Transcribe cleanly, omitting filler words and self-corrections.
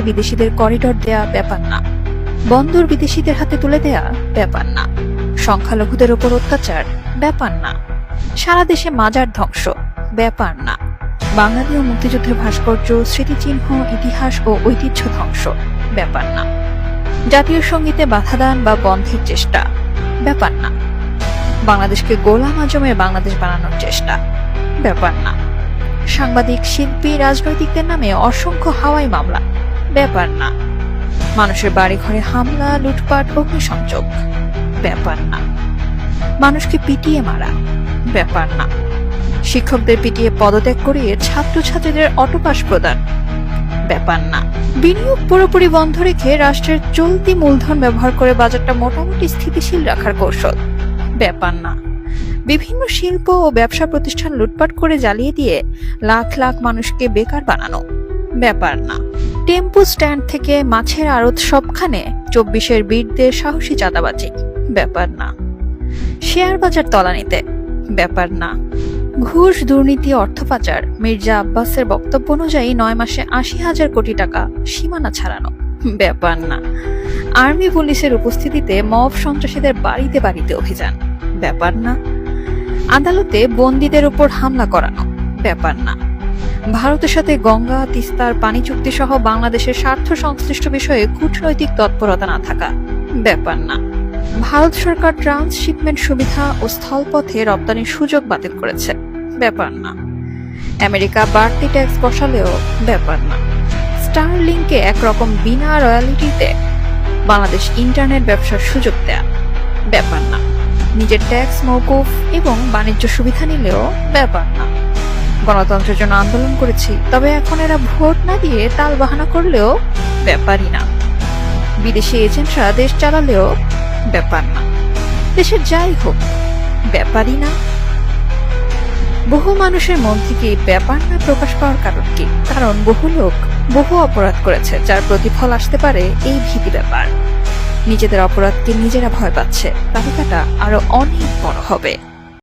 বিদেশিদের করিডোর দেয়া ব্যাপার না, বন্দর বিদেশিদের হাতে তুলে দেয়া ব্যাপার না, সংখ্যালঘুদের ওপর অত্যাচার ব্যাপার না, সারা দেশে মাজার ধ্বংস ব্যাপার না, বাংলাদেশ মুক্তিযুদ্ধের ভাস্কর্য, স্মৃতিচিহ্ন, ইতিহাস ও ঐতিহ্য ধ্বংস ব্যাপার না, জাতীয় সঙ্গীতে বাধাদান বা বন্ধের চেষ্টা ব্যাপার না, বাংলাদেশকে গোলাম আজমের বাংলাদেশ বানানোর চেষ্টা ব্যাপার না, সাংবাদিক, শিল্পী, রাজনৈতিকদের নামে অসংখ্য হাওয়াই মামলা ব্যাপার না, মানুষের বাড়ি ঘরে হামলা, লুটপাট, অগ্নিসংযোগ ব্যাপার না, মানুষকে পিটিয়ে মারা ব্যাপার না, শিক্ষকদের পিটিয়ে পদত্যাগ করিয়ে ছাত্রছাত্রীদের অটোপাস প্রদান ব্যাপার না, বিনিয়োগ পুরোপুরি বন্ধ রেখে রাষ্ট্রের চলতি মূলধন ব্যবহার করে বাজারটা মোটামুটি স্থিতিশীল রাখার কৌশল ব্যাপার না, বিভিন্ন শিল্প ও ব্যবসা প্রতিষ্ঠান লুটপাট করে জ্বালিয়ে দিয়ে লাখ লাখ মানুষকে বেকার বানানো ব্যাপার না, টেম্পো স্ট্যান্ড থেকে মাছের আড়ত সবখানে 24-এর বীরদের সাহসী চাঁদাবাজি ব্যাপার না, শেয়ার বাজার তলানিতে ব্যাপার না, ঘুষ, দুর্নীতি, অর্থ পাচার, মির্জা আব্বাসের বক্তব্য অনুযায়ী 9 মাসে 80,000 কোটি টাকা সীমানা ছাড়ানো ব্যাপার না, আর্মি পুলিশের উপস্থিতিতে মব সন্ত্রাসীদের বাড়িতে বাড়িতে অভিযান ব্যাপার না, আদালতে বন্দীদের উপর হামলা করানো ব্যাপার না, ভারতের সাথে গঙ্গা, তিস্তার পানি চুক্তি সহ বাংলাদেশের স্বার্থ সংশ্লিষ্ট বিষয়ে কূটনৈতিক তৎপরতা না থাকা ব্যাপার না, ভারত সরকার ট্রান্সশিপমেন্ট সুবিধা ও স্থলপথে রপ্তানির সুযোগ বাতিল করেছে ব্যাপার না, আমেরিকা বাড়তি ট্যাক্স বসালেও ব্যাপার না, স্টারলিংকে একরকম বিনা রয়্যালিটিতে বাংলাদেশ ইন্টারনেট ব্যবসার সুযোগ দেয়া ব্যাপার না, নিজের ট্যাক্স মওকুফ এবং বাণিজ্য সুবিধা নিলেও ব্যাপার না, গণতন্ত্রের জন্য আন্দোলন করেছি, তবে এখন এরা ভোট না দিয়ে তাল বাহানা করলেও ব্যাপারই না, বিদেশি এজেন্টরা দেশ চালালেও ব্যাপার না, দেশের যাই হোক ব্যাপারই না। বহু মানুষের মন থেকে ব্যাপার না প্রকাশ পাওয়ার কারণ কি? কারণ বহু লোক বহু অপরাধ করেছে, যার প্রতিফল আসতে পারে এই ভীতি ব্যাপার। নিজেদের অপরাধকে নিজেরা ভয় পাচ্ছে, তালিকাটা আরো অনেক বড় হবে।